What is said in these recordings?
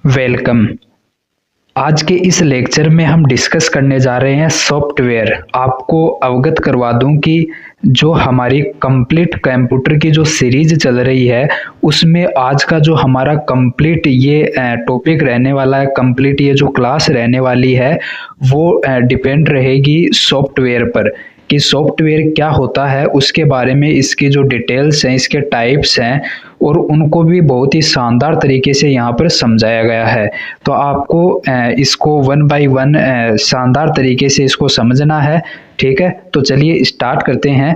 Welcome. आज के इस लेक्चर में हम डिस्कस करने जा रहे हैं सॉफ्टवेयर। आपको अवगत करवा दूं कि जो हमारी कंप्लीट कंप्यूटर की जो सीरीज चल रही है उसमें आज का जो हमारा कंप्लीट ये टॉपिक रहने वाला है, कंप्लीट ये जो क्लास रहने वाली है वो डिपेंड रहेगी सॉफ्टवेयर पर कि सॉफ्टवेयर क्या होता है, उसके बारे में इसकी जो डिटेल्स हैं, इसके टाइप्स हैं और उनको भी बहुत ही शानदार तरीके से यहाँ पर समझाया गया है। तो आपको इसको वन बाय वन शानदार तरीके से इसको समझना है। ठीक है, तो चलिए स्टार्ट करते हैं।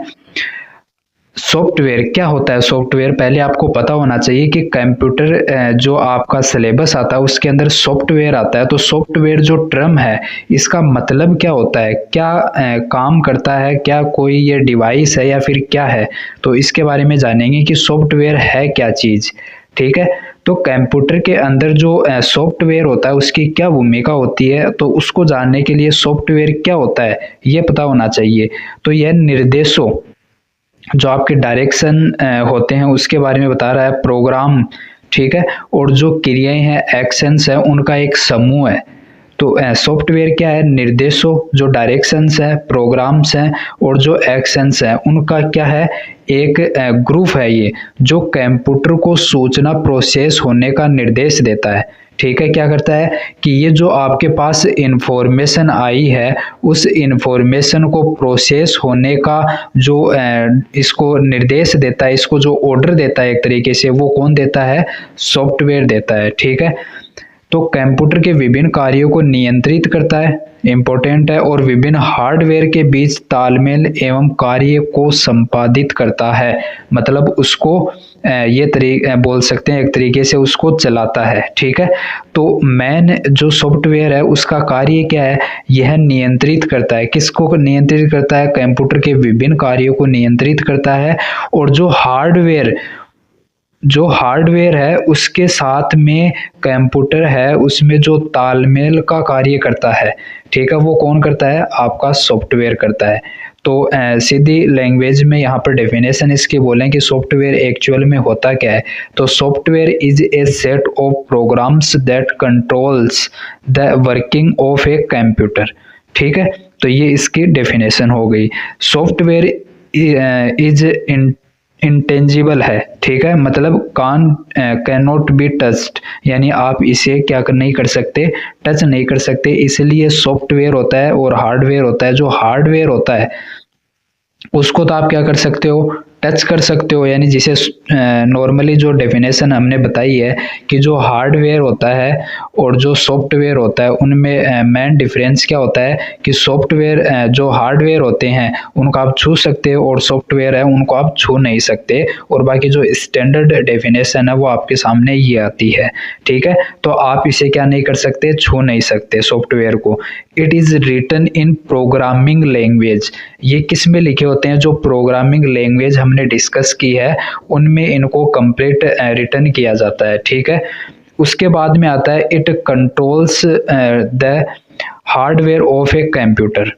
सॉफ्टवेयर क्या होता है? सॉफ्टवेयर पहले आपको पता होना चाहिए कि कंप्यूटर जो आपका सिलेबस आता है उसके अंदर सॉफ्टवेयर आता है। तो सॉफ्टवेयर जो टर्म है इसका मतलब क्या होता है, क्या काम करता है, क्या कोई ये डिवाइस है या फिर क्या है, तो इसके बारे में जानेंगे कि सॉफ्टवेयर है क्या चीज़। ठीक है, तो कंप्यूटर के अंदर जो सॉफ्टवेयर होता है उसकी क्या भूमिका होती है, तो उसको जानने के लिए सॉफ्टवेयर क्या होता है ये पता होना चाहिए। तो यह निर्देशों जो आपके डायरेक्शन होते हैं उसके बारे में बता रहा है, प्रोग्राम। ठीक है, और जो क्रियाएं हैं, एक्शंस है, उनका एक समूह है। तो सॉफ्टवेयर क्या है? निर्देशों, जो डायरेक्शंस है, प्रोग्राम्स हैं और जो एक्शंस हैं उनका क्या है, एक ग्रुप है ये जो कंप्यूटर को सूचना प्रोसेस होने का निर्देश देता है। ठीक है, क्या करता है कि ये जो आपके पास इंफॉर्मेशन आई है उस इंफॉर्मेशन को प्रोसेस होने का जो इसको निर्देश देता है, इसको जो ऑर्डर देता है एक तरीके से, वो कौन देता है? सॉफ्टवेयर देता है। ठीक है, तो कंप्यूटर के विभिन्न कार्यों को नियंत्रित करता है, इम्पोर्टेंट है, और विभिन्न हार्डवेयर के बीच तालमेल एवं कार्य को संपादित करता है। मतलब उसको ये बोल सकते हैं एक तरीके से उसको चलाता है। ठीक है, तो मेन जो सॉफ्टवेयर है उसका कार्य क्या है? यह नियंत्रित करता है। किसको नियंत्रित करता है? कंप्यूटर के विभिन्न कार्यों को नियंत्रित करता है। और जो हार्डवेयर है उसके साथ में कंप्यूटर है उसमें जो तालमेल का कार्य करता है। ठीक है, वो कौन करता है? आपका सॉफ्टवेयर करता है। तो सीधी लैंग्वेज में यहाँ पर डेफिनेशन इसकी बोलें कि सॉफ्टवेयर एक्चुअल में होता क्या है, तो software is a set of programs that controls the working of a computer. ठीक है, तो ये इसकी डेफिनेशन हो गई। सॉफ्टवेयर इज इंटेंजिबल है। ठीक है, मतलब कैन नॉट बी टच्ड, यानी आप इसे नहीं कर सकते, टच नहीं कर सकते, इसलिए सॉफ्टवेयर होता है। और हार्डवेयर होता है, जो हार्डवेयर होता है उसको तो आप क्या कर सकते हो? टच कर सकते हो। यानी जिसे नॉर्मली जो डेफिनेशन हमने बताई है कि जो हार्डवेयर होता है और जो सॉफ्टवेयर होता है उनमें मेन डिफरेंस क्या होता है कि सॉफ्टवेयर जो हार्डवेयर होते हैं उनको आप छू सकते हो और सॉफ्टवेयर है उनको आप छू नहीं सकते। और बाकी जो स्टैंडर्ड डेफिनेशन है वो आपके सामने ये आती है। ठीक है, तो आप इसे क्या नहीं कर सकते? छू नहीं सकते सॉफ्टवेयर को। It is written in programming language. ये किस में लिखे होते हैं? जो प्रोग्रामिंग लैंग्वेज हमने डिस्कस की है उनमें इनको कंप्लीट रिटर्न किया जाता है। ठीक है, उसके बाद में आता है it controls the hardware of a computer.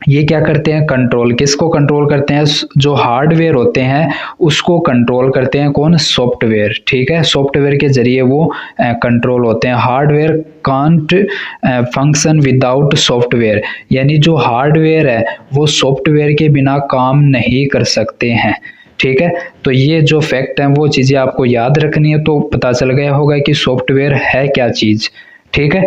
ये क्या करते हैं? कंट्रोल। किसको कंट्रोल करते हैं? जो हार्डवेयर होते हैं उसको कंट्रोल करते हैं कौन? सॉफ्टवेयर। ठीक है, सॉफ्टवेयर के जरिए वो कंट्रोल होते हैं। Hardware can't function without software, यानी जो हार्डवेयर है वो सॉफ्टवेयर के बिना काम नहीं कर सकते हैं। ठीक है, तो ये जो फैक्ट है वो चीज़ें आपको याद रखनी है। तो पता चल गया होगा कि सॉफ्टवेयर है क्या चीज़। ठीक है,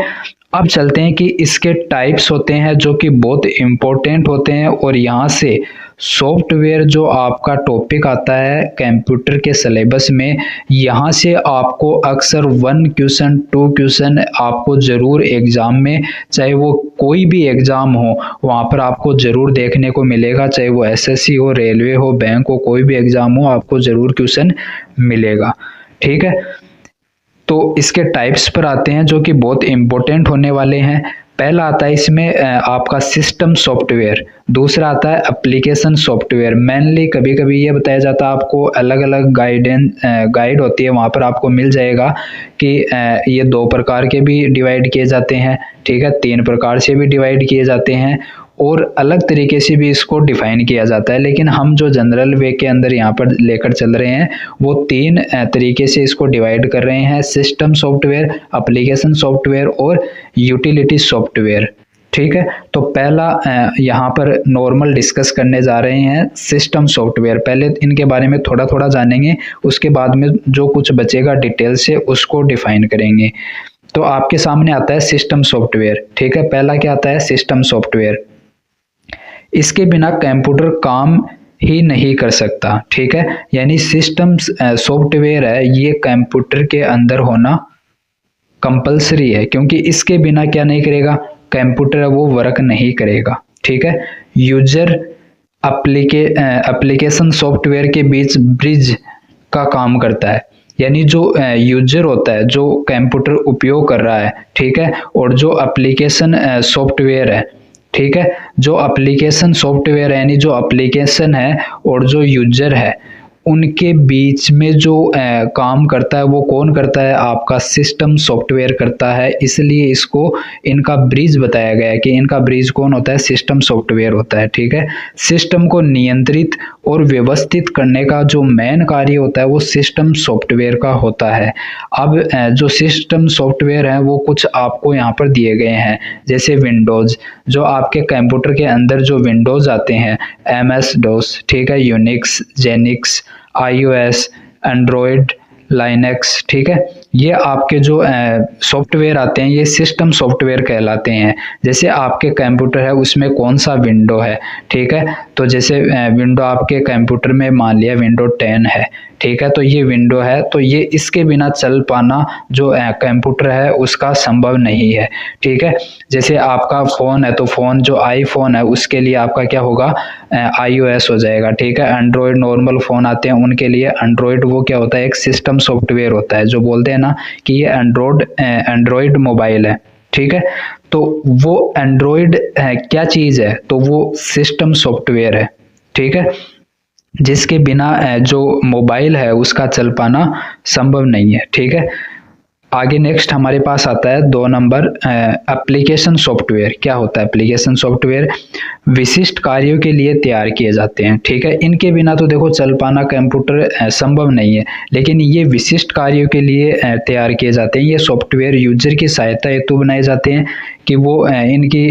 अब चलते हैं कि इसके टाइप्स होते हैं जो कि बहुत इम्पोर्टेंट होते हैं। और यहाँ से सॉफ्टवेयर जो आपका टॉपिक आता है कंप्यूटर के सिलेबस में, यहाँ से आपको अक्सर 1 क्वेश्चन 2 क्वेश्चन आपको ज़रूर एग्ज़ाम में, चाहे वो कोई भी एग्ज़ाम हो, वहाँ पर आपको ज़रूर देखने को मिलेगा। चाहे वो एसएससी हो, रेलवे हो, बैंक हो, कोई भी एग्ज़ाम हो, आपको ज़रूर क्वेश्चन मिलेगा। ठीक है, तो इसके टाइप्स पर आते हैं जो कि बहुत इम्पोर्टेंट होने वाले हैं। पहला आता है इसमें आपका सिस्टम सॉफ्टवेयर, दूसरा आता है एप्लीकेशन सॉफ्टवेयर। मेनली कभी कभी ये बताया जाता है आपको, अलग अलग गाइड होती है वहाँ पर आपको मिल जाएगा कि ये 2 प्रकार के भी डिवाइड किए जाते हैं। ठीक है, 3 प्रकार से भी डिवाइड किए जाते हैं। और अलग तरीके से भी इसको डिफाइन किया जाता है, लेकिन हम जो जनरल वे के अंदर यहाँ पर लेकर चल रहे हैं वो 3 तरीके से इसको डिवाइड कर रहे हैं, सिस्टम सॉफ्टवेयर, एप्लीकेशन सॉफ्टवेयर और यूटिलिटी सॉफ्टवेयर। ठीक है, तो पहला यहाँ पर नॉर्मल डिस्कस करने जा रहे हैं सिस्टम सॉफ्टवेयर। पहले इनके बारे में थोड़ा थोड़ा जानेंगे, उसके बाद में जो कुछ बचेगा डिटेल से उसको डिफाइन करेंगे। तो आपके सामने आता है सिस्टम सॉफ्टवेयर। ठीक है, पहला क्या आता है? System software. इसके बिना कंप्यूटर काम ही नहीं कर सकता। ठीक है, यानी सिस्टम सॉफ्टवेयर है ये कंप्यूटर के अंदर होना कंपलसरी है, क्योंकि इसके बिना क्या नहीं करेगा? कंप्यूटर वो वर्क नहीं करेगा। ठीक है, यूजर एप्लीकेशन सॉफ्टवेयर के बीच ब्रिज का काम करता है, यानी जो यूजर होता है जो कंप्यूटर उपयोग कर रहा है, ठीक है, और जो एप्लीकेशन सॉफ्टवेयर है, ठीक है, जो एप्लीकेशन सॉफ्टवेयर यानी जो एप्लीकेशन है और जो यूजर है उनके बीच में जो काम करता है वो कौन करता है? आपका सिस्टम सॉफ्टवेयर करता है। इसलिए इसको इनका ब्रिज बताया गया है कि इनका ब्रिज कौन होता है? सिस्टम सॉफ्टवेयर होता है। ठीक है, सिस्टम को नियंत्रित और व्यवस्थित करने का जो मेन कार्य होता है वो सिस्टम सॉफ्टवेयर का होता है। अब जो सिस्टम सॉफ्टवेयर है वो कुछ आपको यहाँ पर दिए गए हैं, जैसे विंडोज, जो आपके कंप्यूटर के अंदर जो विंडोज आते हैं, MS DOS, ठीक है, यूनिक्स, जेनिक्स, iOS, एंड्रॉयड, लाइनक्स, ठीक है, ये आपके जो सॉफ्टवेयर आते हैं ये सिस्टम सॉफ्टवेयर कहलाते हैं। जैसे आपके कंप्यूटर है उसमें कौन सा विंडो है, ठीक है, तो जैसे विंडो आपके कंप्यूटर में मान लिया विंडो 10 है, ठीक है, तो ये विंडो है, तो ये इसके बिना चल पाना जो कंप्यूटर है उसका संभव नहीं है। ठीक है, जैसे आपका फ़ोन है तो फ़ोन जो आईफोन है उसके लिए आपका क्या होगा? iOS हो जाएगा। ठीक है, एंड्रॉयड नॉर्मल फ़ोन आते हैं उनके लिए एंड्रॉयड वो क्या होता है? एक सिस्टम सॉफ्टवेयर होता है, जो बोलते हैं ना कि ये एंड्रॉयड मोबाइल है। ठीक है, तो वो एंड्रॉयड क्या चीज़ है? तो वो सिस्टम सॉफ्टवेयर है। ठीक है, जिसके बिना जो मोबाइल है उसका चल पाना संभव नहीं है। ठीक है, आगे नेक्स्ट हमारे पास आता है 2 नंबर एप्लीकेशन सॉफ्टवेयर। क्या होता है एप्लीकेशन सॉफ्टवेयर? विशिष्ट कार्यों के लिए तैयार किए जाते हैं। ठीक है, इनके बिना तो देखो चल पाना कंप्यूटर संभव नहीं है, लेकिन ये विशिष्ट कार्यों के लिए तैयार किए जाते हैं। ये सॉफ्टवेयर यूजर की सहायता हेतु बनाए जाते हैं कि वो इनकी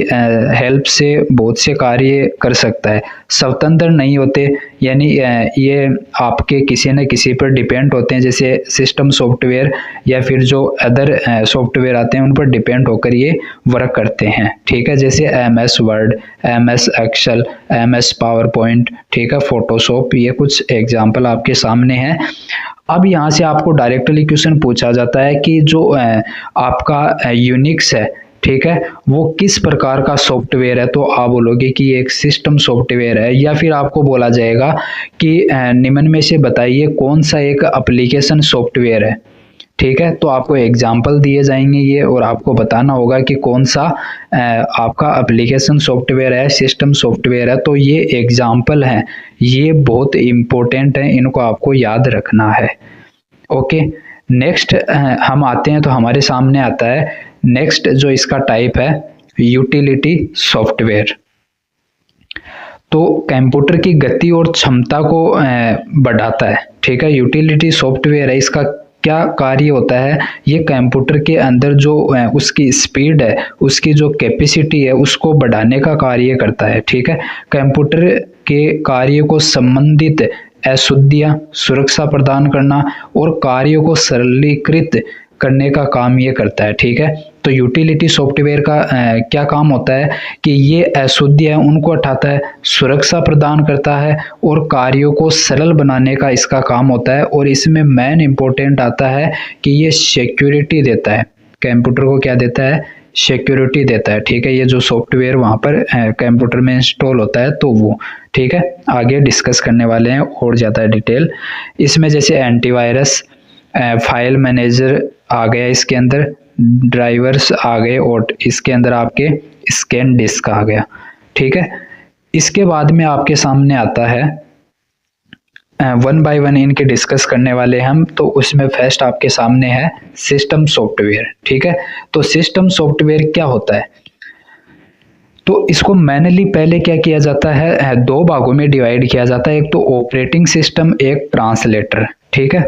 हेल्प से बहुत से कार्य कर सकता है, स्वतंत्र नहीं होते, यानी ये आपके किसी न किसी पर डिपेंड होते हैं, जैसे सिस्टम सॉफ्टवेयर या फिर जो अदर सॉफ्टवेयर आते हैं उन पर डिपेंड होकर ये वर्क करते हैं। ठीक है, जैसे MS Word, MS Excel, MS PowerPoint, ठीक है, फोटोशॉप, ये कुछ एग्जाम्पल आपके सामने हैं। अब यहाँ से आपको डायरेक्टली क्वेश्चन पूछा जाता है कि जो आपका यूनिक्स है, ठीक है, वो किस प्रकार का सॉफ्टवेयर है? तो आप बोलोगे कि ये एक सिस्टम सॉफ्टवेयर है, या फिर आपको बोला जाएगा कि निम्न में से बताइए कौन सा एक एप्लीकेशन सॉफ्टवेयर है। ठीक है, तो आपको एग्जाम्पल दिए जाएंगे ये, और आपको बताना होगा कि कौन सा आपका एप्लीकेशन सॉफ्टवेयर है, सिस्टम सॉफ्टवेयर है। तो ये एग्जाम्पल हैं, ये बहुत इम्पोर्टेंट है, इनको आपको याद रखना है। ओके, नेक्स्ट हम आते हैं तो हमारे सामने आता है नेक्स्ट जो इसका टाइप है यूटिलिटी सॉफ्टवेयर। तो कंप्यूटर की गति और क्षमता को बढ़ाता है। ठीक है, यूटिलिटी सॉफ्टवेयर है, इसका क्या कार्य होता है? ये कंप्यूटर के अंदर जो उसकी स्पीड है, उसकी जो कैपेसिटी है उसको बढ़ाने का कार्य करता है। ठीक है, कंप्यूटर के कार्य को संबंधित अशुद्धियां, सुरक्षा प्रदान करना और कार्यों को सरलीकृत करने का काम ये करता है। ठीक है, तो यूटिलिटी सॉफ्टवेयर का क्या काम होता है कि ये अशुद्धियां उनको हटाता है, सुरक्षा प्रदान करता है और कार्यों को सरल बनाने का इसका काम होता है। और इसमें मेन इंपॉर्टेंट आता है कि ये सिक्योरिटी देता है, कंप्यूटर को क्या देता है? सिक्योरिटी देता है। ठीक है, ये जो सॉफ्टवेयर वहाँ पर कंप्यूटर में इंस्टॉल होता है तो वो, ठीक है, आगे डिस्कस करने वाले हैं और ज़्यादा डिटेल इसमें, जैसे एंटीवायरस, फाइल मैनेजर आ गया, इसके अंदर ड्राइवर्स आ गए और इसके अंदर आपके स्कैन डिस्क आ गया। ठीक है, इसके बाद में आपके सामने आता है 1 बाय 1 इनके डिस्कस करने वाले हम। तो उसमें फर्स्ट आपके सामने है सिस्टम सॉफ्टवेयर। ठीक है, तो सिस्टम सॉफ्टवेयर क्या होता है? तो इसको मैनुअली पहले क्या किया जाता है, दो भागों में डिवाइड किया जाता है, एक तो ऑपरेटिंग सिस्टम, एक ट्रांसलेटर, ठीक है।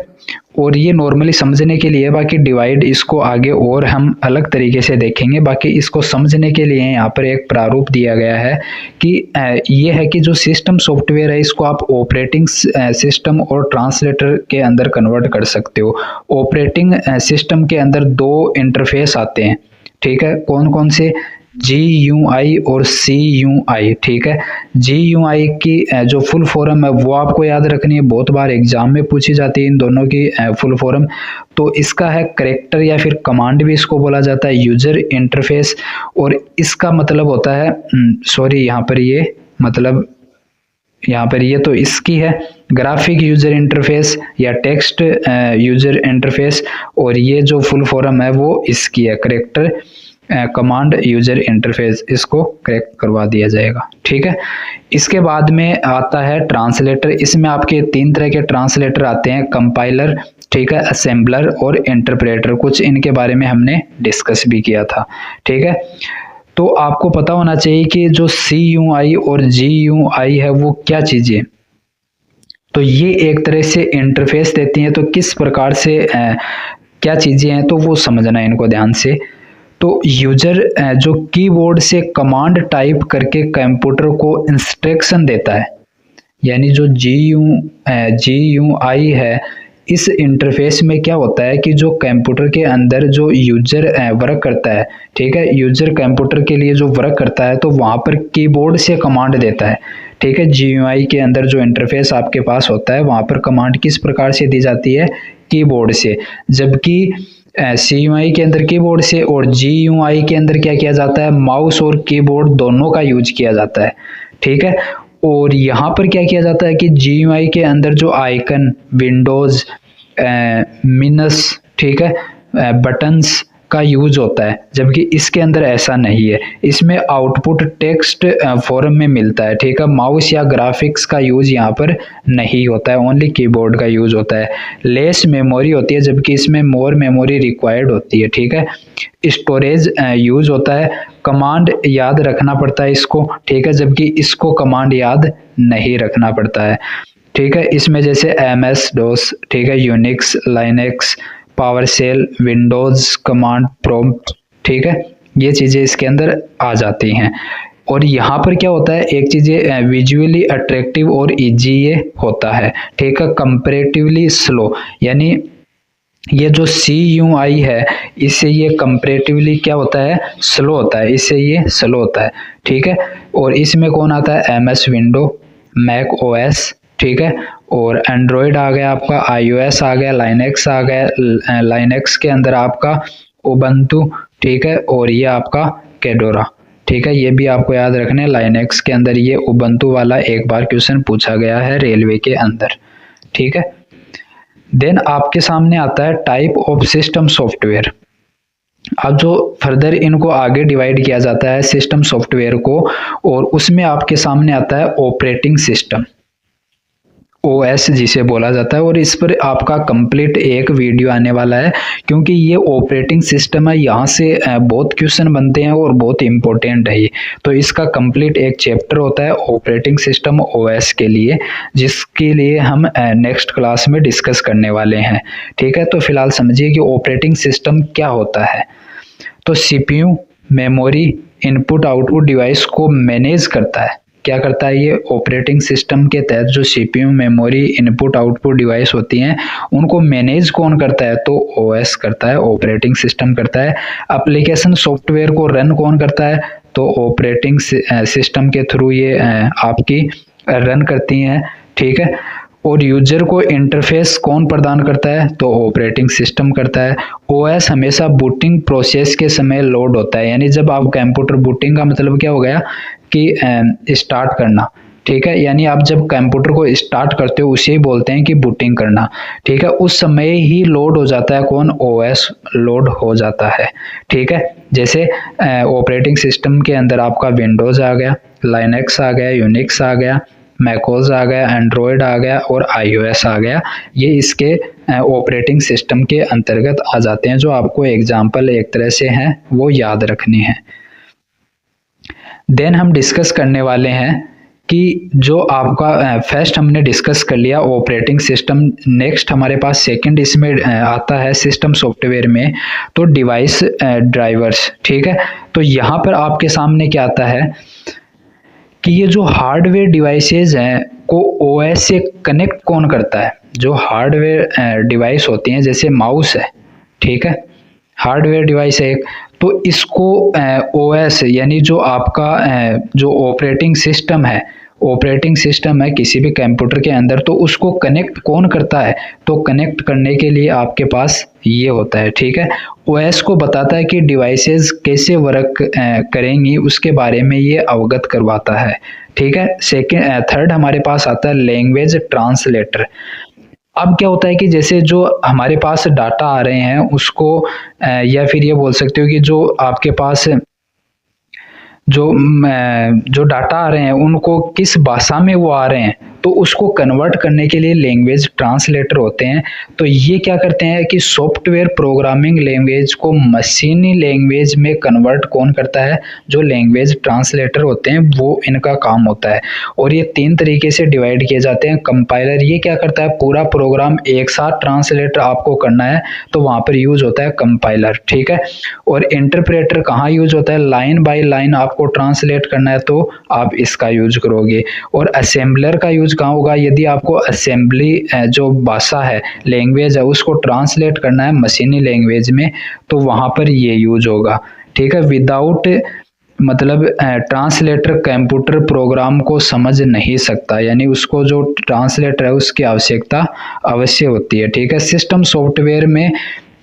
और ये नॉर्मली समझने के लिए, बाकी डिवाइड इसको आगे और हम अलग तरीके से देखेंगे। बाकी इसको समझने के लिए यहाँ पर एक प्रारूप दिया गया है कि ये है कि जो सिस्टम सॉफ्टवेयर है इसको आप ऑपरेटिंग सिस्टम और ट्रांसलेटर के अंदर कन्वर्ट कर सकते हो। ऑपरेटिंग सिस्टम के अंदर दो इंटरफेस आते हैं, ठीक है। कौन कौन से? GUI और CUI, ठीक है। GUI की जो फुल फॉर्म है वो आपको याद रखनी है, बहुत बार एग्जाम में पूछी जाती है इन दोनों की फुल फॉर्म। तो इसका है कैरेक्टर या फिर कमांड भी इसको बोला जाता है, यूजर इंटरफेस। और इसका मतलब होता है, सॉरी यहाँ पर ये मतलब यहाँ पर ये तो इसकी है ग्राफिक यूजर इंटरफेस या टेक्स्ट यूजर इंटरफेस, और ये जो फुल फॉर्म है वो इसकी है कैरेक्टर कमांड यूजर इंटरफेस। इसको करेक्ट करवा दिया जाएगा, ठीक है। इसके बाद में आता है ट्रांसलेटर। इसमें आपके तीन तरह के ट्रांसलेटर आते हैं, कंपाइलर, ठीक है, असेंबलर और इंटरप्रेटर। कुछ इनके बारे में हमने डिस्कस भी किया था, ठीक है। तो आपको पता होना चाहिए कि जो CUI और GUI है वो क्या चीजें, तो ये एक तरह से इंटरफेस देती हैं। तो किस प्रकार से क्या चीजें हैं तो वो समझना है इनको ध्यान से। तो यूजर जो कीबोर्ड से कमांड टाइप करके कंप्यूटर को इंस्ट्रक्शन देता है, यानी जो GUI है, इस इंटरफेस में क्या होता है कि जो कंप्यूटर के अंदर जो यूजर वर्क करता है, ठीक है, यूजर कंप्यूटर के लिए जो वर्क करता है तो वहां पर कीबोर्ड से कमांड देता है, ठीक है। GUI के अंदर जो इंटरफेस आपके पास होता है वहां पर कमांड किस प्रकार से दी जाती है, कीबोर्ड से। जबकि CUI के अंदर कीबोर्ड से और GUI के अंदर क्या किया जाता है, माउस और कीबोर्ड दोनों का यूज किया जाता है, ठीक है। और यहाँ पर क्या किया जाता है कि GUI के अंदर जो आइकन, विंडोज, मिनस, ठीक है, बटन्स का यूज होता है, जबकि इसके अंदर ऐसा नहीं है। इसमें आउटपुट टेक्स्ट फॉर्म में मिलता है, ठीक है। माउस या ग्राफिक्स का यूज यहाँ पर नहीं होता है, ओनली कीबोर्ड का यूज होता है। लेस मेमोरी होती है जबकि इसमें मोर मेमोरी रिक्वायर्ड होती है, ठीक है। स्टोरेज यूज होता है, कमांड याद रखना पड़ता है इसको, ठीक है, जबकि इसको कमांड याद नहीं रखना पड़ता है, ठीक है। इसमें जैसे MS DOS, ठीक है, Unix, Linux, PowerShell, Windows command prompt, ठीक है, ये चीजें इसके अंदर आ जाती हैं। और यहाँ पर क्या होता है, एक चीज विजुअली अट्रैक्टिव और इजी ये होता है, ठीक है, कंपैरेटिवली स्लो, यानी ये जो CUI है इससे ये कंपैरेटिवली क्या होता है, स्लो होता है, इससे ये स्लो होता है, ठीक है। और इसमें कौन आता है, MS विंडो, मैक OS, ठीक है, और एंड्रॉयड आ गया आपका, iOS आ गया, लाइनेक्स आ गया, लाइनेक्स के अंदर आपका उबंटू, ठीक है, और ये आपका कैडोरा, ठीक है, ये भी आपको याद रखना है। लाइनेक्स के अंदर ये उबंटू वाला एक बार क्वेश्चन पूछा गया है रेलवे के अंदर, ठीक है। देन आपके सामने आता है टाइप ऑफ सिस्टम सॉफ्टवेयर। अब जो फर्दर इनको आगे डिवाइड किया जाता है सिस्टम सॉफ्टवेयर को, और उसमें आपके सामने आता है ऑपरेटिंग सिस्टम, OS जिसे बोला जाता है। और इस पर आपका कंप्लीट एक वीडियो आने वाला है, क्योंकि ये ऑपरेटिंग सिस्टम है, यहाँ से बहुत क्वेश्चन बनते हैं और बहुत इंपॉर्टेंट है ये। तो इसका कंप्लीट एक चैप्टर होता है ऑपरेटिंग सिस्टम OS के लिए, जिसके लिए हम नेक्स्ट क्लास में डिस्कस करने वाले हैं, ठीक है। तो फिलहाल समझिए कि ऑपरेटिंग सिस्टम क्या होता है। तो CPU, memory, input output device को मैनेज करता है। क्या करता है ये, ऑपरेटिंग सिस्टम के तहत जो CPU, memory, input output device होती हैं उनको मैनेज कौन करता है, तो OS करता है, ऑपरेटिंग सिस्टम करता है। एप्लीकेशन सॉफ्टवेयर को रन कौन करता है, तो ऑपरेटिंग सिस्टम के थ्रू ये आपकी रन करती हैं, ठीक है। और यूजर को इंटरफेस कौन प्रदान करता है, तो ऑपरेटिंग सिस्टम करता है। OS हमेशा बूटिंग प्रोसेस के समय लोड होता है, यानी जब आप कंप्यूटर, बूटिंग का मतलब क्या हो गया कि स्टार्ट करना, ठीक है, यानी आप जब कंप्यूटर को स्टार्ट करते हो उसे ही बोलते हैं कि बूटिंग करना, ठीक है। उस समय ही लोड हो जाता है कौन, OS लोड हो जाता है, ठीक है। जैसे ऑपरेटिंग सिस्टम के अंदर आपका विंडोज आ गया, लाइनेक्स आ गया, यूनिक्स आ गया, मैकोस आ गया, एंड्रॉयड आ गया और iOS आ गया, ये इसके ऑपरेटिंग सिस्टम के अंतर्गत आ जाते हैं, जो आपको एग्जाम्पल एक तरह से हैं वो याद रखनी है। देन हम डिस्कस करने वाले हैं कि जो आपका फर्स्ट हमने डिस्कस कर लिया ऑपरेटिंग सिस्टम, नेक्स्ट हमारे पास सेकंड इसमें आता है सिस्टम सॉफ्टवेयर में तो डिवाइस ड्राइवर्स। ठीक है, तो यहाँ पर आपके सामने क्या आता है कि ये जो हार्डवेयर डिवाइसेस हैं को ओएस से कनेक्ट कौन करता है। जो हार्डवेयर डिवाइस होती हैं जैसे माउस है, ठीक है, हार्डवेयर डिवाइस है एक, तो इसको ओएस यानी जो आपका जो ऑपरेटिंग सिस्टम है किसी भी कंप्यूटर के अंदर, तो उसको कनेक्ट कौन करता है। तो कनेक्ट करने के लिए आपके पास ये होता है, ठीक है, ओएस को बताता है कि डिवाइसेस कैसे वर्क करेंगी, उसके बारे में ये अवगत करवाता है। ठीक है, थर्ड हमारे पास आता है लैंग्वेज ट्रांसलेटर। अब क्या होता है कि जैसे जो हमारे पास डाटा आ रहे हैं उसको या फिर ये बोल सकते हो कि जो आपके पास जो डाटा आ रहे हैं उनको किस भाषा में वो आ रहे हैं, तो उसको कन्वर्ट करने के लिए लैंग्वेज ट्रांसलेटर होते हैं। तो ये क्या करते हैं कि सॉफ्टवेयर प्रोग्रामिंग लैंग्वेज को मशीनी लैंग्वेज में कन्वर्ट कौन करता है, जो लैंग्वेज ट्रांसलेटर होते हैं वो इनका काम होता है। और ये 3 तरीके से डिवाइड किए जाते हैं। कंपाइलर ये क्या करता है, पूरा प्रोग्राम एक साथ ट्रांसलेट आपको करना है तो वहाँ पर यूज होता है कंपाइलर। ठीक है, और इंटरप्रेटर कहाँ यूज होता है, लाइन बाय लाइन आपको ट्रांसलेट करना है तो आप इसका यूज करोगे। और असेंबलर का यूज कहाँ होगा, यदि आपको असेंबली जो भाषा है लैंग्वेज है उसको ट्रांसलेट करना है मशीनी लैंग्वेज में तो वहां पर ये यूज होगा। ठीक है, विदाउट मतलब ट्रांसलेटर कंप्यूटर प्रोग्राम को समझ नहीं सकता, यानी उसको जो ट्रांसलेटर है उसकी आवश्यकता अवश्य होती है। ठीक है, सिस्टम सॉफ्टवेयर में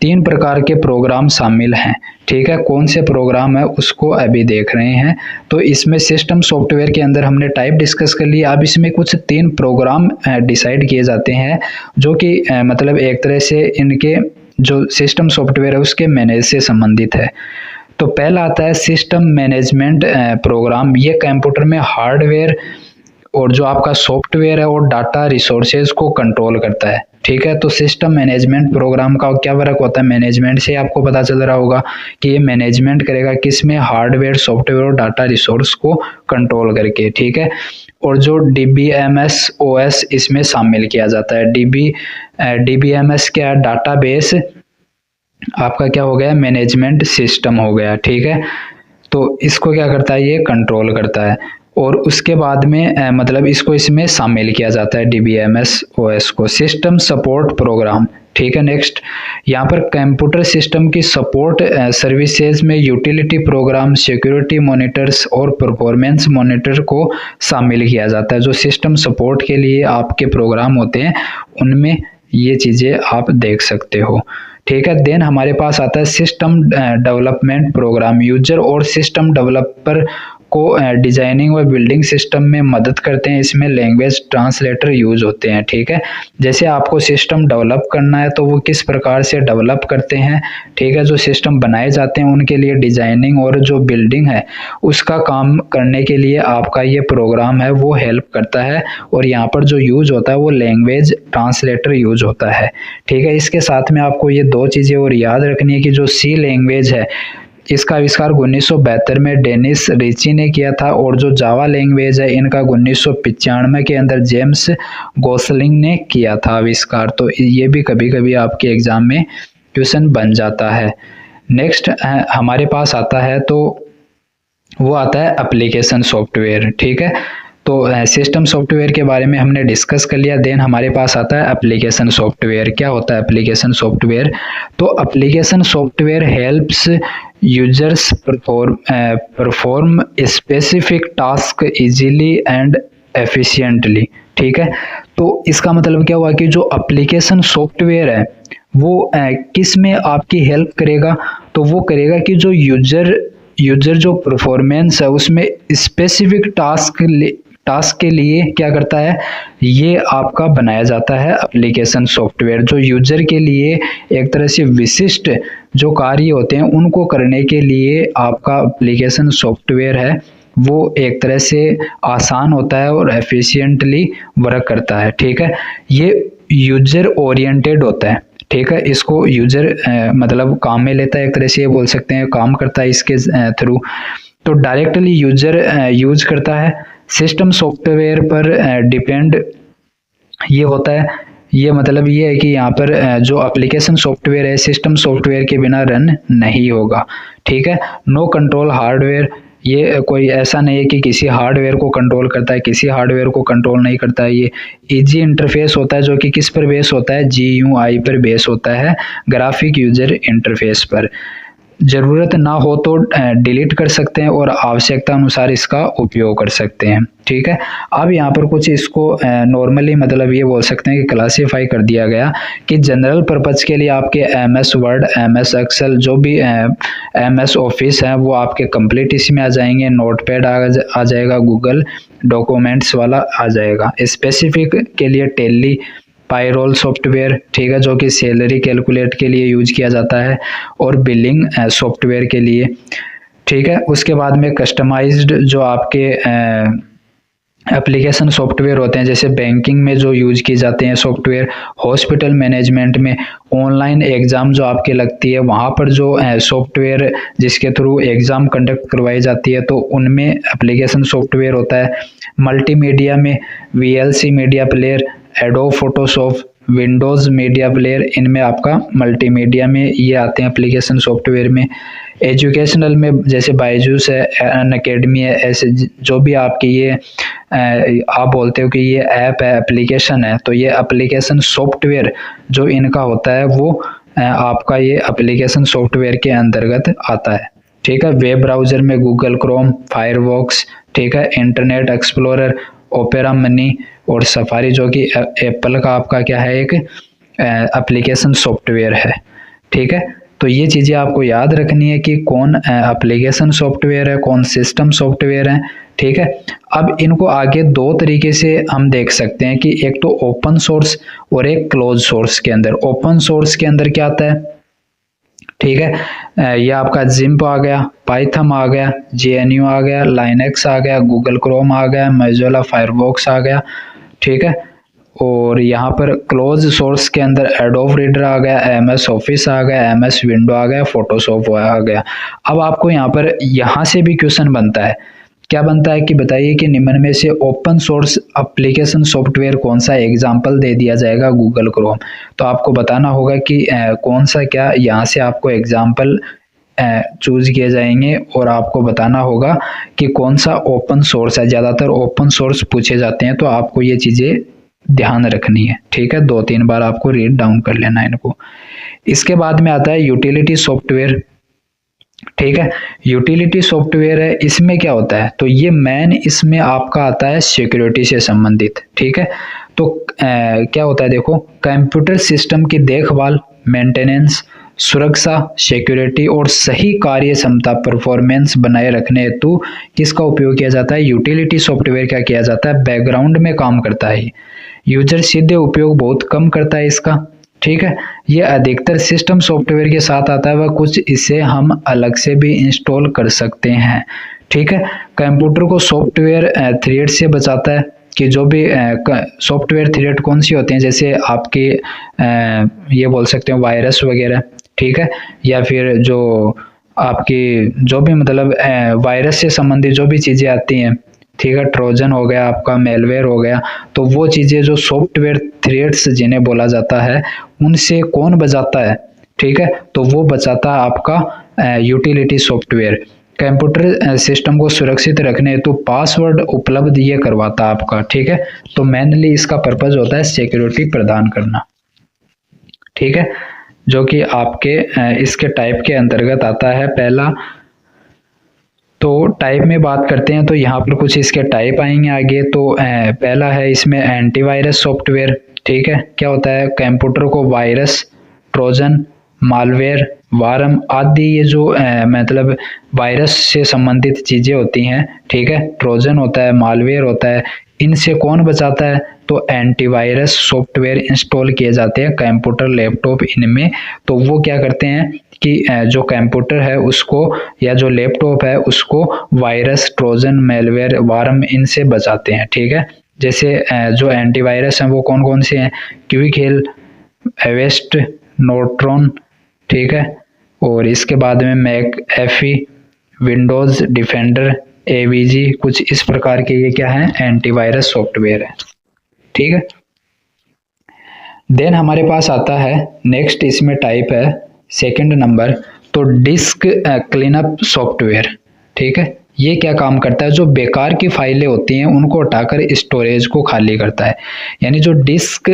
3 प्रकार के प्रोग्राम शामिल हैं। ठीक है, कौन से प्रोग्राम है उसको अभी देख रहे हैं। तो इसमें सिस्टम सॉफ्टवेयर के अंदर हमने टाइप डिस्कस कर लिया। अब इसमें कुछ 3 प्रोग्राम डिसाइड किए जाते हैं जो कि मतलब एक तरह से इनके जो सिस्टम सॉफ्टवेयर है उसके मैनेज से संबंधित है। तो पहला आता है सिस्टम मैनेजमेंट प्रोग्राम। ये कंप्यूटर में हार्डवेयर और जो आपका सॉफ्टवेयर है और डाटा रिसोर्सेज को कंट्रोल करता है। ठीक है, तो सिस्टम मैनेजमेंट प्रोग्राम का क्या फर्क होता है, मैनेजमेंट से आपको पता चल रहा होगा कि ये मैनेजमेंट करेगा किसमें, हार्डवेयर सॉफ्टवेयर और डाटा रिसोर्स को कंट्रोल करके। ठीक है, और जो DBMS OS इसमें शामिल किया जाता है। DBMS क्या है, डाटाबेस आपका क्या हो गया, मैनेजमेंट सिस्टम हो गया। ठीक है, तो इसको क्या करता है, ये कंट्रोल करता है। और उसके बाद में मतलब इसको इसमें शामिल किया जाता है DBMS OS को। System support program. ठीक है, नेक्स्ट यहाँ पर कंप्यूटर सिस्टम की सपोर्ट सर्विसेज में यूटिलिटी प्रोग्राम, सिक्योरिटी मॉनिटर्स और परफॉर्मेंस मॉनिटर को शामिल किया जाता है। जो सिस्टम सपोर्ट के लिए आपके प्रोग्राम होते हैं उनमें ये चीज़ें आप देख सकते हो। ठीक है, देन हमारे पास आता है सिस्टम डेवलपमेंट प्रोग्राम। यूजर और सिस्टम डेवलपर को डिजाइनिंग व बिल्डिंग सिस्टम में मदद करते हैं। इसमें लैंग्वेज ट्रांसलेटर यूज होते हैं। ठीक है, जैसे आपको सिस्टम डेवलप करना है तो वो किस प्रकार से डेवलप करते हैं। ठीक है, जो सिस्टम बनाए जाते हैं उनके लिए डिजाइनिंग और जो बिल्डिंग है उसका काम करने के लिए आपका ये प्रोग्राम है वो हेल्प करता है। और यहाँ पर जो यूज होता है वो लैंग्वेज ट्रांसलेटर यूज होता है। ठीक है, इसके साथ में आपको ये 2 चीजें और याद रखनी है कि जो C लैंग्वेज है इसका आविष्कार 1972 में डेनिस रिची ने किया था। और जो जावा लैंग्वेज है इनका 1995 के अंदर जेम्स गोसलिंग ने किया था आविष्कार। तो ये भी कभी कभी आपके एग्जाम में क्वेश्चन बन जाता है। नेक्स्ट हमारे पास आता है तो वो आता है एप्लीकेशन सॉफ्टवेयर। ठीक है, तो सिस्टम सॉफ्टवेयर के बारे में हमने डिस्कस कर लिया। देन हमारे पास आता है एप्लीकेशन सॉफ्टवेयर। क्या होता है एप्लीकेशन सॉफ्टवेयर, तो application software helps users perform specific task easily and efficiently. ठीक है, तो इसका मतलब क्या हुआ कि जो एप्लीकेशन सॉफ्टवेयर है वो किस में आपकी हेल्प करेगा, तो वो करेगा कि जो यूजर जो परफॉर्मेंस है उसमें स्पेसिफिक टास्क के लिए क्या करता है, ये आपका बनाया जाता है एप्लीकेशन सॉफ्टवेयर। जो यूजर के लिए एक तरह से विशिष्ट जो कार्य होते हैं उनको करने के लिए आपका एप्लीकेशन सॉफ्टवेयर है वो एक तरह से आसान होता है और एफिशिएंटली वर्क करता है। ठीक है, ये यूजर ओरिएंटेड होता है। ठीक है, इसको यूजर मतलब काम में लेता है, एक तरह से ये बोल सकते हैं काम करता है इसके थ्रू। तो डायरेक्टली यूजर यूज करता है। सिस्टम सॉफ्टवेयर पर डिपेंड ये होता है, ये मतलब ये है कि यहाँ पर जो एप्लीकेशन सॉफ्टवेयर है सिस्टम सॉफ्टवेयर के बिना रन नहीं होगा, ठीक है। नो कंट्रोल हार्डवेयर, ये कोई ऐसा नहीं है कि किसी हार्डवेयर को कंट्रोल करता है, किसी हार्डवेयर को कंट्रोल नहीं करता है। ये इजी इंटरफेस होता है, जो कि किस पर बेस होता है, GUI पर बेस होता है, ग्राफिक यूजर इंटरफेस पर। ज़रूरत ना हो तो डिलीट कर सकते हैं और आवश्यकता अनुसार इसका उपयोग कर सकते हैं, ठीक है। अब यहाँ पर कुछ इसको नॉर्मली मतलब ये बोल सकते हैं कि क्लासीफाई कर दिया गया कि जनरल पर्पज़ के लिए आपके MS वर्ड, MS एक्सेल, जो भी MS ऑफिस है वो आपके कंप्लीट इसमें आ जाएंगे। नोटपैड आ जाएगा, गूगल डॉक्यूमेंट्स वाला आ जाएगा। स्पेसिफिक के लिए टेली, पायरोल सॉफ्टवेयर, ठीक है, जो कि सैलरी कैलकुलेट के लिए यूज किया जाता है, और बिलिंग सॉफ्टवेयर के लिए, ठीक है। उसके बाद में कस्टमाइज्ड जो आपके एप्लीकेशन सॉफ्टवेयर होते हैं, जैसे बैंकिंग में जो यूज किए जाते हैं सॉफ्टवेयर, हॉस्पिटल मैनेजमेंट में, ऑनलाइन एग्ज़ाम जो आपके लगती है वहाँ पर जो सॉफ्टवेयर जिसके थ्रू एग्ज़ाम कंडक्ट करवाई जाती है तो उनमें एप्लीकेशन सॉफ्टवेयर होता है। मल्टीमीडिया में VLC media player, adobe Photoshop, Windows media player, इनमें आपका मल्टीमीडिया में ये आते हैं एप्लीकेशन सॉफ्टवेयर में। एजुकेशनल में जैसे बायजूस है, अनअकैडमी है, ऐसे जो भी आपकी ये आप बोलते हो कि ये ऐप है, एप्लीकेशन है, तो ये एप्लीकेशन सॉफ्टवेयर जो इनका होता है वो आपका ये एप्लीकेशन सॉफ्टवेयर के अंतर्गत आता है, ठीक है। वेब ब्राउज़र में गूगल क्रोम, फायरफॉक्स, ठीक है, इंटरनेट एक्सप्लोरर, ओपेरा मनी और सफारी, जो कि एप्पल का आपका क्या है, एक एप्लीकेशन सॉफ्टवेयर है, ठीक है। तो ये चीज़ें आपको याद रखनी है कि कौन एप्लीकेशन सॉफ्टवेयर है, कौन सिस्टम सॉफ्टवेयर है, ठीक है। अब इनको आगे दो तरीके से हम देख सकते हैं कि एक तो ओपन सोर्स और एक क्लोज सोर्स के अंदर। ओपन सोर्स के अंदर क्या आता है, ठीक है, ये आपका जिम्प आ गया, पाइथन आ गया, GNU आ गया, लाइनक्स आ गया, गूगल क्रोम आ गया, मोज़िला फायरफॉक्स आ गया, ठीक है। और यहाँ पर क्लोज सोर्स के अंदर एडोब रीडर आ गया, MS ऑफिस आ गया, MS विंडो आ गया, फोटोशॉप आ गया। अब आपको यहाँ पर यहाँ से भी क्वेश्चन बनता है, क्या बनता है कि बताइए कि निम्न में से ओपन सोर्स एप्लीकेशन सॉफ्टवेयर कौन सा, एग्जाम्पल दे दिया जाएगा गूगल क्रोम, तो आपको बताना होगा कि कौन सा, क्या यहाँ से आपको एग्जाम्पल चूज किए जाएंगे और आपको बताना होगा कि कौन सा ओपन सोर्स है। ज़्यादातर ओपन सोर्स पूछे जाते हैं, तो आपको ये चीज़ें ध्यान रखनी है, ठीक है। 2-3 बार आपको रीड डाउन कर लेना है इनको। इसके बाद में आता है यूटिलिटी सॉफ्टवेयर, ठीक है। यूटिलिटी सॉफ्टवेयर है, इसमें क्या होता है, तो ये मेन इसमें आपका आता है सिक्योरिटी से संबंधित, ठीक है। तो क्या होता है, देखो, कंप्यूटर सिस्टम की देखभाल, मेंटेनेंस, सुरक्षा, सिक्योरिटी और सही कार्य क्षमता, परफॉर्मेंस बनाए रखने हेतु किसका उपयोग किया जाता है, यूटिलिटी सॉफ्टवेयर क्या किया जाता है, बैकग्राउंड में काम करता है। यूजर सीधे उपयोग बहुत कम करता है इसका, ठीक है। ये अधिकतर सिस्टम सॉफ्टवेयर के साथ आता है, वह कुछ इसे हम अलग से भी इंस्टॉल कर सकते हैं, ठीक है। कंप्यूटर को सॉफ्टवेयर थ्रेड से बचाता है, कि जो भी सॉफ्टवेयर थ्रेड कौन सी होते हैं, जैसे आपके ये बोल सकते हैं वायरस वगैरह, ठीक है, या फिर जो आपकी जो भी मतलब वायरस से संबंधित जो भी चीज़ें आती हैं, ठीक है, ट्रोजन हो गया आपका, मेलवेयर हो गया, तो वो चीज़ें जो सॉफ्टवेयर थ्रेड्स जिन्हें बोला जाता है उनसे कौन बचाता है, ठीक है, तो वो बचाता है आपका यूटिलिटी सॉफ्टवेयर। कंप्यूटर सिस्टम को सुरक्षित रखने हेतु पासवर्ड उपलब्ध ये करवाता है आपका, ठीक है। तो मेनली इसका पर्पज होता है सिक्योरिटी प्रदान करना, ठीक है, जो कि आपके इसके टाइप के अंतर्गत आता है। पहला तो टाइप में बात करते हैं तो यहाँ पर कुछ इसके टाइप आएंगे आगे। तो पहला है इसमें एंटीवायरस सॉफ्टवेयर, ठीक है। क्या होता है, कंप्यूटर को वायरस, ट्रोजन, मालवेयर, वार्म आदि ये जो मतलब वायरस से संबंधित चीज़ें होती हैं, ठीक है, ट्रोजन होता है, मालवेयर होता है, इनसे कौन बचाता है, तो एंटीवायरस सॉफ्टवेयर इंस्टॉल किए जाते हैं कंप्यूटर, लैपटॉप इनमें। तो वो क्या करते हैं कि जो कंप्यूटर है उसको या जो लैपटॉप है उसको वायरस, ट्रोजन, मेलवेयर, वार्म इनसे बचाते हैं, ठीक है। जैसे जो एंटीवायरस हैं वो कौन कौन से हैं, क्विक हिल, एवेस्ट, नोट्रॉन, ठीक है, और इसके बाद में मैक एफी, विंडोज़ डिफेंडर, एवीजी, कुछ इस प्रकार के ये क्या है, एंटीवायरस सॉफ्टवेयर है। ठीक है। देन हमारे पास आता है नेक्स्ट, इसमें टाइप है सेकंड नंबर, तो डिस्क क्लीनअप सॉफ्टवेयर। ठीक है, ये क्या काम करता है, जो बेकार की फाइलें होती हैं उनको हटाकर स्टोरेज को खाली करता है। यानी जो डिस्क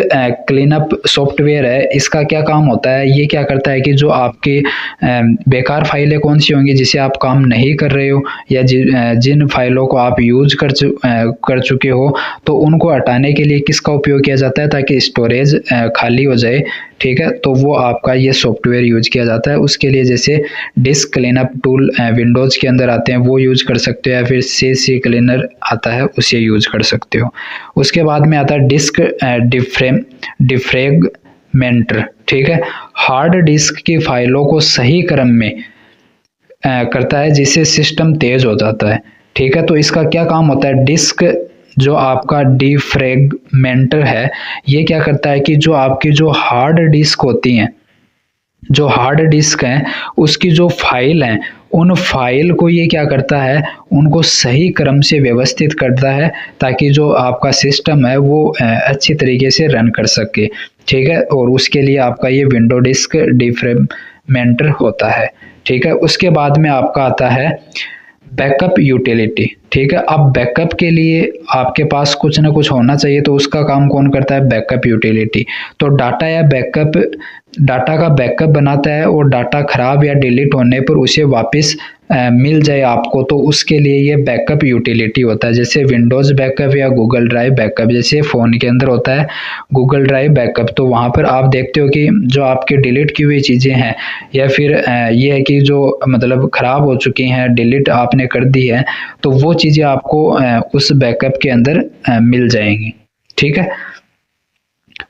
क्लीनअप सॉफ्टवेयर है, इसका क्या काम होता है, ये क्या करता है कि जो आपकी बेकार फाइलें कौन सी होंगी जिसे आप काम नहीं कर रहे हो, या जिन फाइलों को आप यूज कर चुके हो, तो उनको हटाने के लिए किसका उपयोग किया जाता है, ताकि स्टोरेज खाली हो जाए। ठीक है, तो वो आपका ये सॉफ्टवेयर यूज किया जाता है। उसके लिए जैसे डिस्क क्लीनअप टूल विंडोज़ के अंदर आते हैं, वो यूज कर सकते हो, या फिर सी क्लीनर आता है उसे यूज कर सकते हो। उसके बाद में आता है डिस्क डिफ्रेगमेंटर। ठीक है, हार्ड डिस्क की फाइलों को सही क्रम में करता है, जिससे सिस्टम तेज हो जाता है। ठीक है, तो इसका क्या काम होता है, डिस्क जो आपका डिफ्रेगमेंटर है, ये क्या करता है कि जो आपकी जो हार्ड डिस्क होती हैं, जो हार्ड डिस्क है उसकी जो फाइल हैं, उन फाइल को ये क्या करता है, उनको सही क्रम से व्यवस्थित करता है, ताकि जो आपका सिस्टम है वो अच्छी तरीके से रन कर सके। ठीक है, और उसके लिए आपका ये विंडो डिस्क डिफ्रेगमेंटर होता है। ठीक है, उसके बाद में आपका आता है बैकअप यूटिलिटी। ठीक है, अब बैकअप के लिए आपके पास कुछ ना कुछ होना चाहिए, तो उसका काम कौन करता है, बैकअप यूटिलिटी। तो डाटा का बैकअप बनाता है, और डाटा खराब या डिलीट होने पर उसे वापस मिल जाए आपको, तो उसके लिए ये बैकअप यूटिलिटी होता है। जैसे विंडोज़ बैकअप या गूगल ड्राइव बैकअप, जैसे फ़ोन के अंदर होता है गूगल ड्राइव बैकअप, तो वहाँ पर आप देखते हो कि जो आपकी डिलीट की हुई चीज़ें हैं, या फिर ये है कि जो मतलब ख़राब हो चुकी हैं, डिलीट आपने कर दी है, तो वो चीज़ें आपको उस बैकअप के अंदर मिल जाएंगी। ठीक है,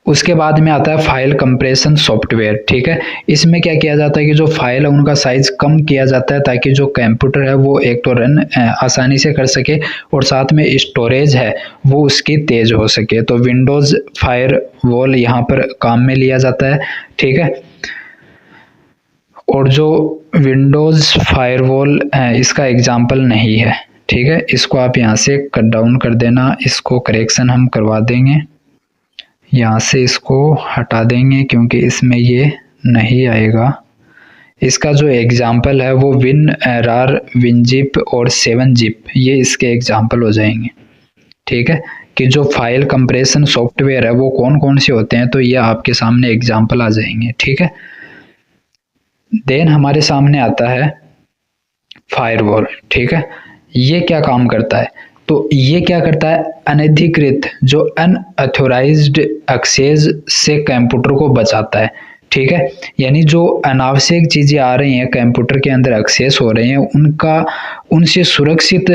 उसके बाद में आता है फाइल कंप्रेशन सॉफ्टवेयर। ठीक है, इसमें क्या किया जाता है कि जो फाइल है उनका साइज कम किया जाता है, ताकि जो कंप्यूटर है वो एक तो रन आसानी से कर सके, और साथ में स्टोरेज है वो उसकी तेज हो सके। तो विंडोज़ फायरवॉल यहाँ पर काम में लिया जाता है। ठीक है, और जो विंडोज़ फायरवॉल इसका एग्जाम्पल नहीं है। ठीक है, इसको आप यहाँ से कट डाउन कर देना, इसको करेक्शन हम करवा देंगे, यहाँ से इसको हटा देंगे क्योंकि इसमें ये नहीं आएगा। इसका जो एग्जाम्पल है वो WinRAR, WinZip और 7-zip, ये इसके एग्जाम्पल हो जाएंगे। ठीक है, कि जो फाइल कंप्रेशन सॉफ्टवेयर है वो कौन कौन से होते हैं, तो ये आपके सामने एग्जाम्पल आ जाएंगे। ठीक है, देन हमारे सामने आता है फायरवॉल। ठीक है, ये क्या काम करता है, तो ये क्या करता है, अनधिकृत जो अनऑथोराइज्ड एक्सेस से कंप्यूटर को बचाता है। ठीक है, यानी जो अनावश्यक चीज़ें आ रही हैं कंप्यूटर के अंदर एक्सेस हो रहे हैं, उनसे सुरक्षित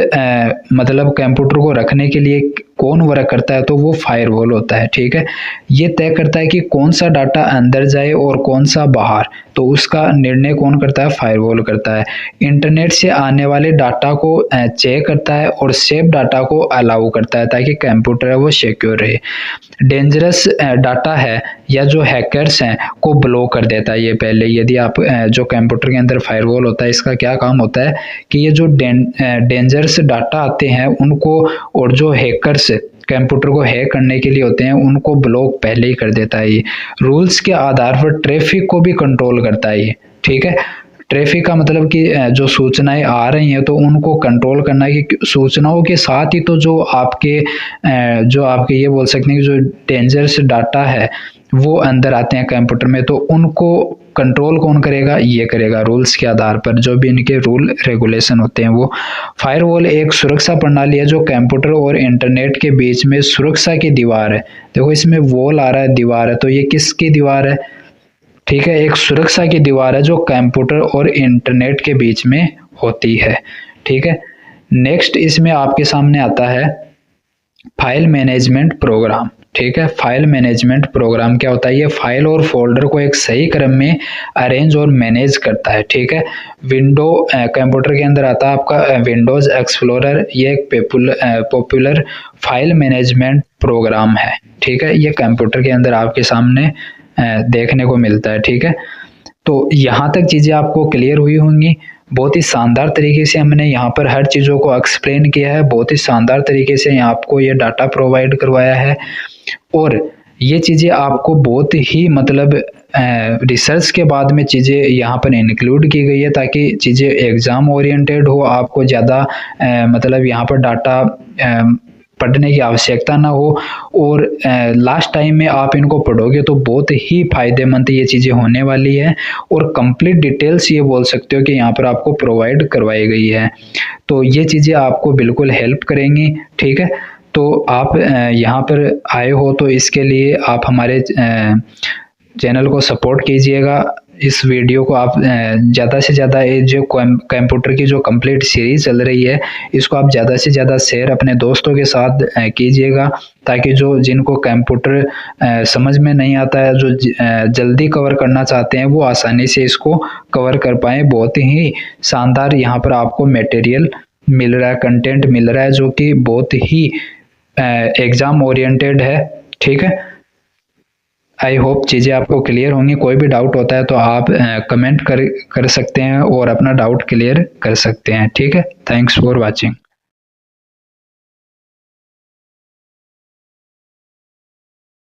मतलब कंप्यूटर को रखने के लिए कौन वर्क करता है, तो वो फायरवॉल होता है। ठीक है, ये तय करता है कि कौन सा डाटा अंदर जाए और कौन सा बाहर, तो उसका निर्णय कौन करता है, फायरवॉल करता है। इंटरनेट से आने वाले डाटा को चेक करता है, और सेव डाटा को अलाउ करता है, ताकि कंप्यूटर है वो सिक्योर रहे। डेंजरस डाटा है या जो हैकर्स हैं को ब्लॉक कर देता है ये पहले। यदि आप जो कंप्यूटर के अंदर फायरवॉल होता है, इसका क्या काम होता है कि ये जो डेंजरस डाटा आते हैं उनको, और जो हैकर्स कंप्यूटर को हैक करने के लिए होते हैं, उनको ब्लॉक पहले ही कर देता है। ये रूल्स के आधार पर ट्रैफिक को भी कंट्रोल करता है ये। ठीक है, ट्रैफिक का मतलब कि जो सूचनाएं आ रही हैं तो उनको कंट्रोल करना है, कि सूचनाओं के साथ ही तो जो आपके ये बोल सकते हैं कि जो डेंजरस डाटा है वो अंदर आते हैं कंप्यूटर में, तो उनको कंट्रोल कौन करेगा, ये करेगा रूल्स के आधार पर, जो भी इनके रूल रेगुलेशन होते हैं वो। फायरवॉल एक सुरक्षा प्रणाली है जो कंप्यूटर और इंटरनेट के बीच में सुरक्षा की दीवार है। देखो इसमें वॉल आ रहा है, दीवार है, तो ये किसकी दीवार है, ठीक है, एक सुरक्षा की दीवार है जो कंप्यूटर और इंटरनेट के बीच में होती है। ठीक है, नेक्स्ट इसमें आपके सामने आता है फाइल मैनेजमेंट प्रोग्राम। ठीक है, फाइल मैनेजमेंट प्रोग्राम क्या होता है, ये फाइल और फोल्डर को एक सही क्रम में अरेंज और मैनेज करता है। ठीक है, कंप्यूटर के अंदर आता है आपका विंडोज एक्सप्लोरर, ये एक पॉपुलर फाइल मैनेजमेंट प्रोग्राम है। ठीक है, ये कंप्यूटर के अंदर आपके सामने देखने को मिलता है। ठीक है, तो यहाँ तक चीज़ें आपको क्लियर हुई होंगी। बहुत ही शानदार तरीके से हमने यहाँ पर हर चीज़ों को एक्सप्लेन किया है, बहुत ही शानदार तरीके से आपको ये डाटा प्रोवाइड करवाया है, और ये चीज़ें आपको बहुत ही मतलब रिसर्च के बाद में चीज़ें यहाँ पर इंक्लूड की गई है, ताकि चीज़ें एग्ज़ाम ओरिएंटेड हो, आपको ज़्यादा मतलब यहाँ पर डाटा पढ़ने की आवश्यकता ना हो, और लास्ट टाइम में आप इनको पढ़ोगे तो बहुत ही फायदेमंद ये चीज़ें होने वाली है, और कंप्लीट डिटेल्स ये बोल सकते हो कि यहाँ पर आपको प्रोवाइड करवाई गई है। तो ये चीज़ें आपको बिल्कुल हेल्प करेंगी, ठीक है। तो आप यहाँ पर आए हो तो इसके लिए आप हमारे चैनल को सपोर्ट कीजिएगा। इस वीडियो को आप ज़्यादा से ज़्यादा, ये जो कंप्यूटर की जो कंप्लीट सीरीज चल रही है, इसको आप ज़्यादा से ज़्यादा शेयर अपने दोस्तों के साथ कीजिएगा, ताकि जो जिनको कंप्यूटर समझ में नहीं आता है, जो जल्दी कवर करना चाहते हैं, वो आसानी से इसको कवर कर पाएँ। बहुत ही शानदार यहाँ पर आपको मटेरियल मिल रहा है, कंटेंट मिल रहा है, जो कि बहुत ही एग्ज़ाम ओरिएंटेड है, ठीक है। आई होप चीज़ें आपको क्लियर होंगी। कोई भी डाउट होता है तो आप कमेंट कर सकते हैं और अपना डाउट क्लियर कर सकते हैं, ठीक है। Thanks for watching.